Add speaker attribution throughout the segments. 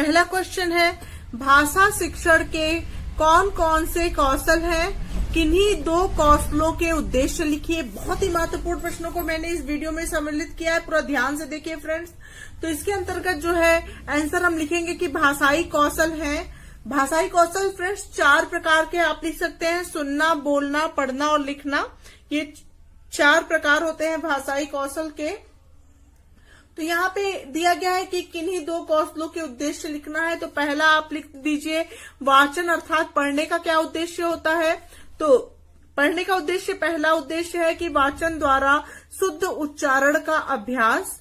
Speaker 1: पहला क्वेश्चन है, भाषा शिक्षण के कौन कौन से कौशल हैं? किन्हीं 2 कौशलों के उद्देश्य लिखिए। बहुत ही महत्वपूर्ण प्रश्नों को मैंने इस वीडियो में सम्मिलित किया है, पूरा ध्यान से देखिए फ्रेंड्स। तो इसके अंतर्गत जो है आंसर हम लिखेंगे कि भाषाई कौशल हैं। भाषाई कौशल फ्रेंड्स 4 प्रकार के आप लिख सकते हैं, सुनना, बोलना, पढ़ना और लिखना। ये 4 प्रकार होते हैं भाषाई कौशल के। तो यहाँ पे दिया गया है कि किन्हीं 2 कौशलों के उद्देश्य लिखना है। तो पहला आप लिख दीजिए वाचन, अर्थात पढ़ने का क्या उद्देश्य होता है। तो पढ़ने का उद्देश्य, पहला उद्देश्य है कि वाचन द्वारा शुद्ध उच्चारण का अभ्यास।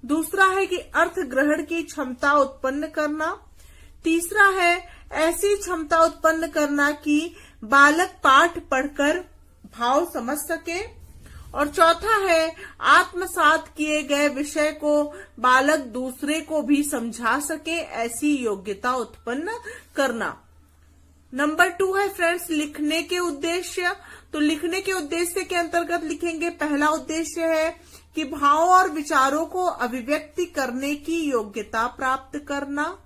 Speaker 1: दूसरा है कि अर्थ ग्रहण की क्षमता उत्पन्न करना। तीसरा है ऐसी क्षमता उत्पन्न करना कि बालक पाठ पढ़कर भाव समझ सके। और चौथा है आत्मसात किए गए विषय को बालक दूसरे को भी समझा सके, ऐसी योग्यता उत्पन्न करना। नंबर 2 है फ्रेंड्स लिखने के उद्देश्य। तो लिखने के उद्देश्य के अंतर्गत लिखेंगे, पहला उद्देश्य है कि भाव और विचारों को अभिव्यक्ति करने की योग्यता प्राप्त करना,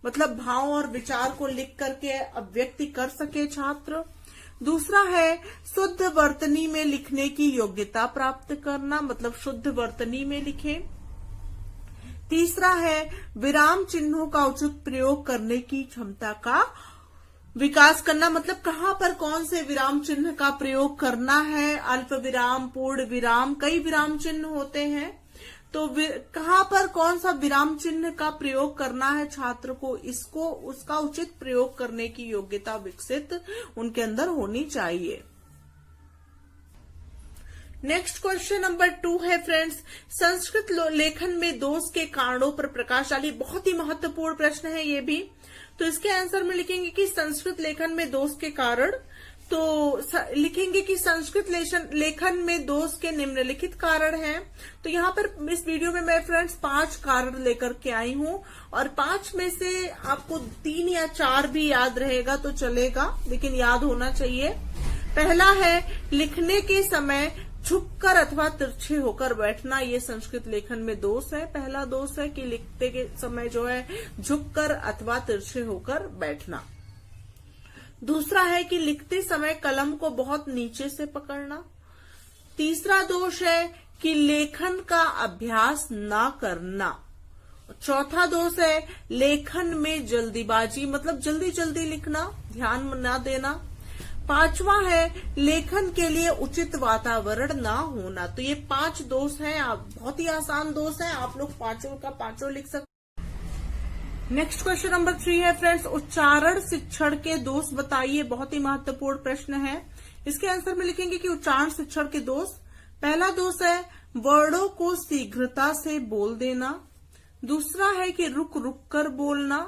Speaker 1: मतलब भाव और विचार को लिख करके अभिव्यक्ति कर सके छात्र। दूसरा है शुद्ध वर्तनी में लिखने की योग्यता प्राप्त करना, मतलब शुद्ध वर्तनी में लिखे। तीसरा है विराम चिन्हों का उचित प्रयोग करने की क्षमता का विकास करना, मतलब कहाँ पर कौन से विराम चिन्ह का प्रयोग करना है। अल्प विराम, पूर्ण विराम, कई विराम चिन्ह होते हैं। तो कहाँ पर कौन सा विराम चिन्ह का प्रयोग करना है छात्र को, इसको उसका उचित प्रयोग करने की योग्यता विकसित उनके अंदर होनी चाहिए। नेक्स्ट क्वेश्चन नंबर 2 है फ्रेंड्स, संस्कृत लेखन में दोष के कारणों पर प्रकाश डालिए। बहुत ही महत्वपूर्ण प्रश्न है ये भी। तो इसके आंसर में लिखेंगे कि संस्कृत लेखन में दोष के कारण। तो लिखेंगे कि संस्कृत लेखन में दोष के निम्नलिखित कारण हैं। तो यहाँ पर इस वीडियो में मैं फ्रेंड्स 5 कारण लेकर के आई हूँ, और 5 में से आपको 3 या 4 भी याद रहेगा तो चलेगा, लेकिन याद होना चाहिए। पहला है लिखने के समय झुककर अथवा तिरछे होकर बैठना, ये संस्कृत लेखन में दोष है। पहला दोष है कि लिखते के समय जो है झुककर अथवा तिरछे होकर बैठना। दूसरा है कि लिखते समय कलम को बहुत नीचे से पकड़ना। तीसरा दोष है कि लेखन का अभ्यास न करना। चौथा दोष है लेखन में जल्दीबाजी, मतलब जल्दी जल्दी लिखना, ध्यान न देना। 5वां है लेखन के लिए उचित वातावरण न होना। तो ये 5 दोष हैं, बहुत ही आसान दोष हैं, आप लोग 5 का 5 लिख सकते। नेक्स्ट क्वेश्चन नंबर 3 है फ्रेंड्स, उच्चारण शिक्षण के दोष बताइए। बहुत ही महत्वपूर्ण प्रश्न है। इसके आंसर में लिखेंगे कि उच्चारण शिक्षण के दोष। पहला दोष है वर्णों को शीघ्रता से बोल देना। दूसरा है कि रुक रुक कर बोलना।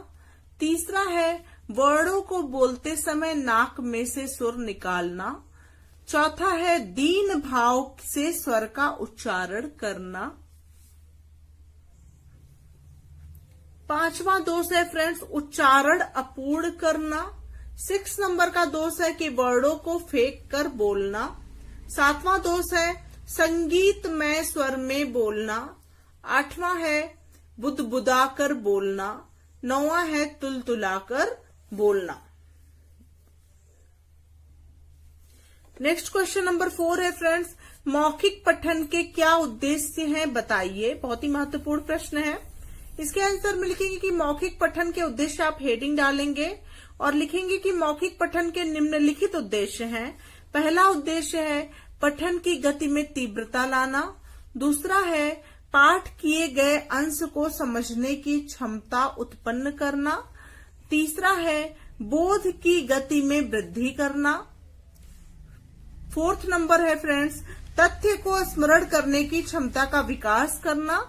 Speaker 1: तीसरा है वर्णों को बोलते समय नाक में से सुर निकालना। चौथा है दीन भाव से स्वर का उच्चारण करना। 5वां दोष है फ्रेंड्स उच्चारण अपूर्ण करना। 6 नंबर का दोष है कि वर्णों को फेंक कर बोलना। 7वां दोष है संगीतमय स्वर में बोलना। 8वां है बुदबुदा कर बोलना। 9वां है तुलतुलाकर बोलना। नेक्स्ट क्वेश्चन नंबर 4 है फ्रेंड्स, मौखिक पठन के क्या उद्देश्य हैं बताइए। बहुत ही महत्वपूर्ण प्रश्न है। इसके आंसर में लिखेंगे कि मौखिक पठन के उद्देश्य, आप हेडिंग डालेंगे और लिखेंगे कि मौखिक पठन के निम्नलिखित उद्देश्य हैं। पहला उद्देश्य है पठन की गति में तीव्रता लाना। दूसरा है पाठ किए गए अंश को समझने की क्षमता उत्पन्न करना। तीसरा है बोध की गति में वृद्धि करना। 4th नंबर है फ्रेंड्स तथ्य को स्मरण करने की क्षमता का विकास करना।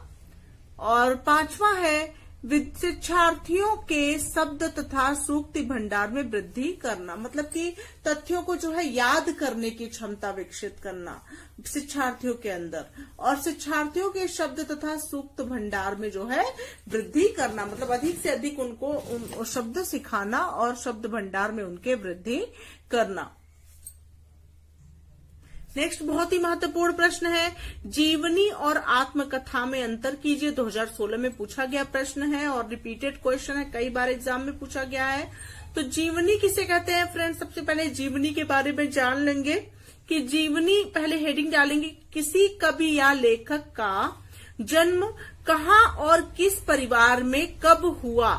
Speaker 1: और 5वां है शिक्षार्थियों के शब्द तथा सूक्ति भंडार में वृद्धि करना, मतलब कि तथ्यों को जो है याद करने की क्षमता विकसित करना शिक्षार्थियों के अंदर, और शिक्षार्थियों के शब्द तथा सूक्त भंडार में जो है वृद्धि करना, मतलब अधिक से अधिक उनको शब्द सिखाना और शब्द भंडार में उनके वृद्धि करना। नेक्स्ट बहुत ही महत्वपूर्ण प्रश्न है, जीवनी और आत्मकथा में अंतर कीजिए। 2016 में पूछा गया प्रश्न है और रिपीटेड क्वेश्चन है, कई बार एग्जाम में पूछा गया है। तो जीवनी किसे कहते हैं फ्रेंड्स? सबसे पहले जीवनी के बारे में जान लेंगे कि जीवनी, पहले हेडिंग डालेंगे, किसी कवि या लेखक का जन्म कहाँ और किस परिवार में कब हुआ।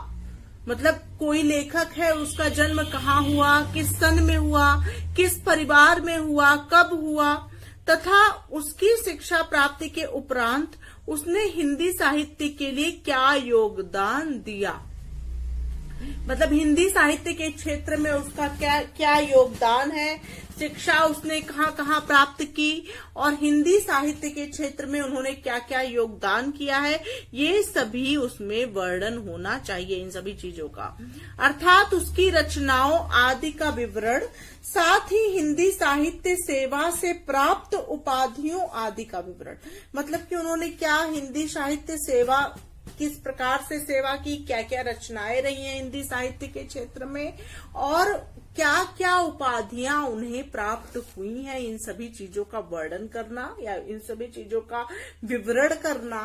Speaker 1: मतलब कोई लेखक है, उसका जन्म कहाँ हुआ, किस सन में हुआ, किस परिवार में हुआ, कब हुआ, तथा उसकी शिक्षा प्राप्ति के उपरांत उसने हिंदी साहित्य के लिए क्या योगदान दिया। मतलब हिंदी साहित्य के क्षेत्र में उसका क्या क्या योगदान है, शिक्षा उसने कहाँ कहाँ प्राप्त की और हिंदी साहित्य के क्षेत्र में उन्होंने क्या क्या योगदान किया है, ये सभी उसमें वर्णन होना चाहिए इन सभी चीजों का। अर्थात उसकी रचनाओं आदि का विवरण, साथ ही हिंदी साहित्य सेवा से प्राप्त उपाधियों आदि का विवरण। मतलब कि उन्होंने क्या हिंदी साहित्य सेवा, किस प्रकार से सेवा की, क्या क्या रचनाएं रही हैं हिंदी साहित्य के क्षेत्र में और क्या क्या उपाधियां उन्हें प्राप्त हुई हैं, इन सभी चीजों का वर्णन करना या इन सभी चीजों का विवरण करना।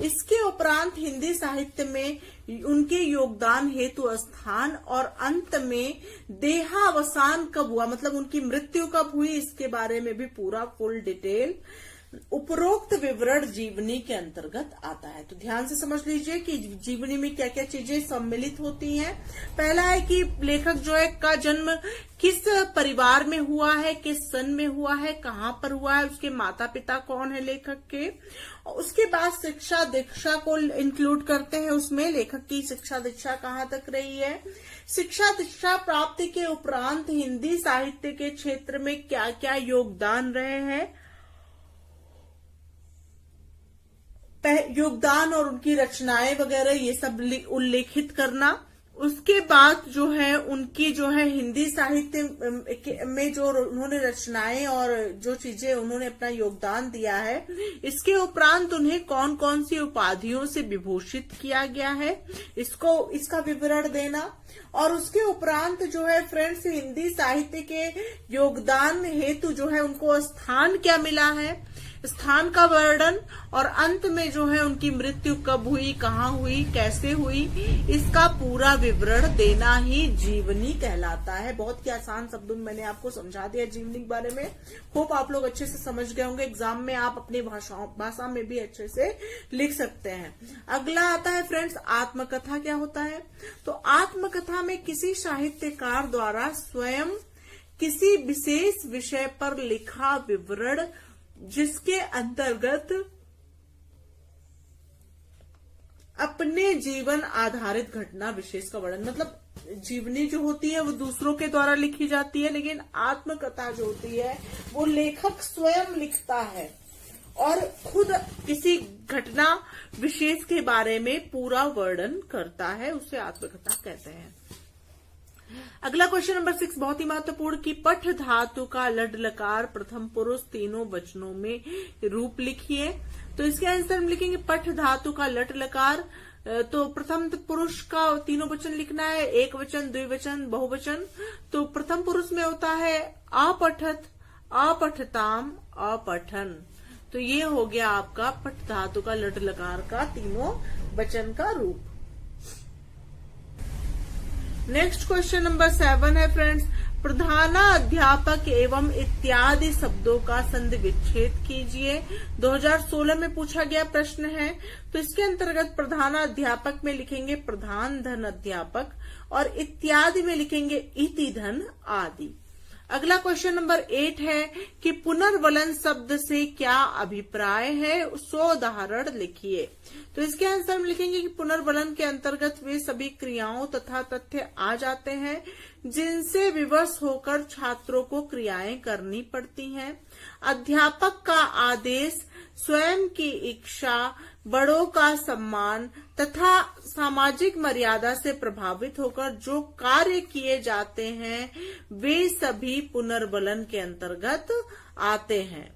Speaker 1: इसके उपरांत हिंदी साहित्य में उनके योगदान हेतु स्थान और अंत में देहावसान कब हुआ, मतलब उनकी मृत्यु कब हुई, इसके बारे में भी पूरा फुल डिटेल उपरोक्त विवरण जीवनी के अंतर्गत आता है। तो ध्यान से समझ लीजिए कि जीवनी में क्या क्या चीजें सम्मिलित होती हैं। पहला है कि लेखक जो है का जन्म किस परिवार में हुआ है, किस सन में हुआ है, कहाँ पर हुआ है, उसके माता पिता कौन है लेखक के। उसके बाद शिक्षा दीक्षा को इंक्लूड करते हैं, उसमें लेखक की शिक्षा दीक्षा कहाँ तक रही है, शिक्षा दीक्षा प्राप्ति के उपरांत हिंदी साहित्य के क्षेत्र में क्या क्या योगदान रहे हैं, योगदान और उनकी रचनाएं वगैरह ये सब उल्लेखित करना। उसके बाद जो है उनकी जो है हिंदी साहित्य में जो उन्होंने रचनाएं और जो चीजें उन्होंने अपना योगदान दिया है, इसके उपरांत उन्हें कौन कौन सी उपाधियों से विभूषित किया गया है, इसका विवरण देना। और उसके उपरांत जो है फ्रेंड्स हिंदी साहित्य के योगदान हेतु जो है उनको स्थान क्या मिला है, स्थान का वर्णन। और अंत में जो है उनकी मृत्यु कब हुई, कहाँ हुई, कैसे हुई, इसका पूरा विवरण देना ही जीवनी कहलाता है। बहुत ही आसान शब्दों में मैंने आपको समझा दिया जीवनी के बारे में। होप आप लोग अच्छे से समझ गए होंगे। एग्जाम में आप अपनी भाषा में भी अच्छे से लिख सकते हैं। अगला आता है फ्रेंड्स आत्मकथा क्या होता है। तो आत्मकथा में किसी साहित्यकार द्वारा स्वयं किसी विशेष विषय पर लिखा विवरण, जिसके अंतर्गत अपने जीवन आधारित घटना विशेष का वर्णन। मतलब जीवनी जो होती है वो दूसरों के द्वारा लिखी जाती है, लेकिन आत्मकथा जो होती है वो लेखक स्वयं लिखता है और खुद किसी घटना विशेष के बारे में पूरा वर्णन करता है, उसे आत्मकथा कहते हैं। अगला क्वेश्चन नंबर 6 बहुत ही महत्वपूर्ण कि पठ धातु का लड लकार प्रथम पुरुष तीनों वचनों में रूप लिखिए। तो इसके आंसर हम लिखेंगे पठ धातु का लट लकार। तो प्रथम पुरुष का तीनों वचन लिखना है, एक वचन, द्विवचन, बहुवचन। तो प्रथम पुरुष में होता है अपठत, अपठताम, अपठन। तो ये हो गया आपका पठ धातु का लट लकार का तीनों वचन का रूप। नेक्स्ट क्वेश्चन नंबर 7 है फ्रेंड्स, प्रधानाध्यापक एवं इत्यादि शब्दों का संधि विच्छेद कीजिए। 2016 में पूछा गया प्रश्न है। तो इसके अंतर्गत प्रधानाध्यापक में लिखेंगे प्रधान धन अध्यापक और इत्यादि में लिखेंगे इति धन आदि। अगला क्वेश्चन नंबर 8 है कि पुनर्वलन शब्द से क्या अभिप्राय है, सो उदाहरण लिखिए। तो इसके आंसर में लिखेंगे कि पुनर्वलन के अंतर्गत वे सभी क्रियाओं तथा तथ्य आ जाते हैं जिनसे विवश होकर छात्रों को क्रियाएं करनी पड़ती हैं। अध्यापक का आदेश, स्वयं की इच्छा, बड़ों का सम्मान तथा सामाजिक मर्यादा से प्रभावित होकर जो कार्य किए जाते हैं वे सभी पुनर्वलन के अंतर्गत आते हैं।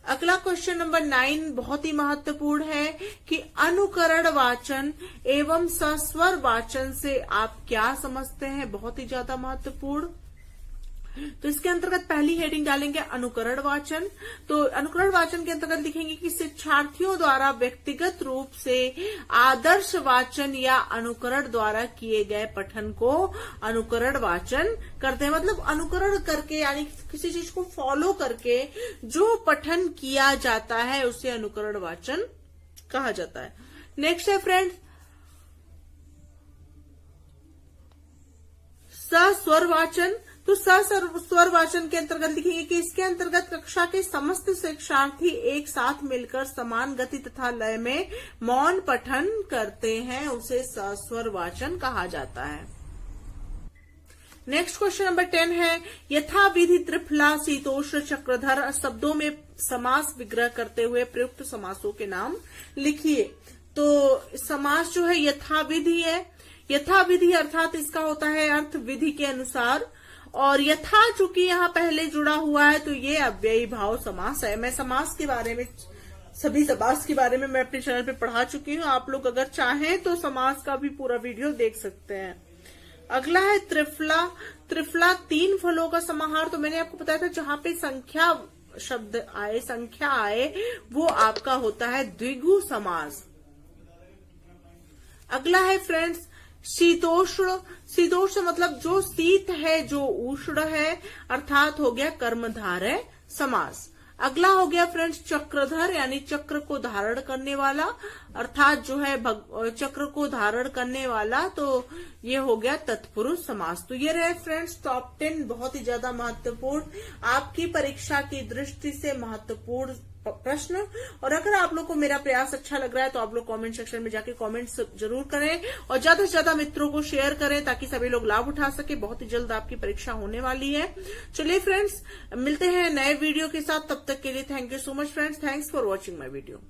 Speaker 1: अगला क्वेश्चन नंबर 9 बहुत ही महत्वपूर्ण है कि अनुकरण वाचन एवं सस्वर वाचन से आप क्या समझते हैं। बहुत ही ज्यादा महत्वपूर्ण। तो इसके अंतर्गत पहली हेडिंग डालेंगे अनुकरण वाचन। तो अनुकरण वाचन के अंतर्गत लिखेंगे कि शिक्षार्थियों द्वारा व्यक्तिगत रूप से आदर्श वाचन या अनुकरण द्वारा किए गए पठन को अनुकरण वाचन करते हैं। मतलब अनुकरण करके यानी किसी चीज को फॉलो करके जो पठन किया जाता है उसे अनुकरण वाचन कहा जाता है। नेक्स्ट है फ्रेंड्स सस्वर वाचन। तो सस्वर वाचन के अंतर्गत लिखेंगे कि इसके अंतर्गत कक्षा के समस्त शिक्षार्थी एक साथ मिलकर समान गति तथा लय में मौन पठन करते हैं, उसे सस्वर वाचन कहा जाता है। नेक्स्ट क्वेश्चन नंबर 10 है यथाविधि त्रिफला शीतोष्ण चक्रधर शब्दों में समास विग्रह करते हुए प्रयुक्त समासों के नाम लिखिए। तो समास जो है यथाविधि है। यथाविधि अर्थात इसका होता है अर्थ विधि के अनुसार, और यथा चूंकि यहाँ पहले जुड़ा हुआ है तो ये अव्ययी भाव समास है। मैं समास के बारे में सभी समास के बारे में मैं अपने चैनल पे पढ़ा चुकी हूँ। आप लोग अगर चाहें तो समास का भी पूरा वीडियो देख सकते हैं। अगला है त्रिफला। त्रिफला 3 फलों का समाहार। तो मैंने आपको बताया था जहां पे संख्या शब्द आए, संख्या आए, वो आपका होता है द्विगु समास। अगला है फ्रेंड्स शीतोष्ण। शीतोष्ण मतलब जो शीत है जो उष्ण है, अर्थात हो गया कर्मधारय समास। अगला हो गया फ्रेंड्स चक्रधर यानी चक्र को धारण करने वाला, अर्थात जो है चक्र को धारण करने वाला, तो ये हो गया तत्पुरुष समास। तो ये रहे फ्रेंड्स टॉप 10 बहुत ही ज्यादा महत्वपूर्ण आपकी परीक्षा की दृष्टि से महत्वपूर्ण प्रश्न। और अगर आप लोग को मेरा प्रयास अच्छा लग रहा है तो आप लोग कमेंट सेक्शन में जाके कमेंट्स जरूर करें और ज्यादा से ज्यादा मित्रों को शेयर करें ताकि सभी लोग लाभ उठा सके। बहुत ही जल्द आपकी परीक्षा होने वाली है। चलिए फ्रेंड्स मिलते हैं नए वीडियो के साथ, तब तक के लिए thank you so much friends. Thanks for watching my video.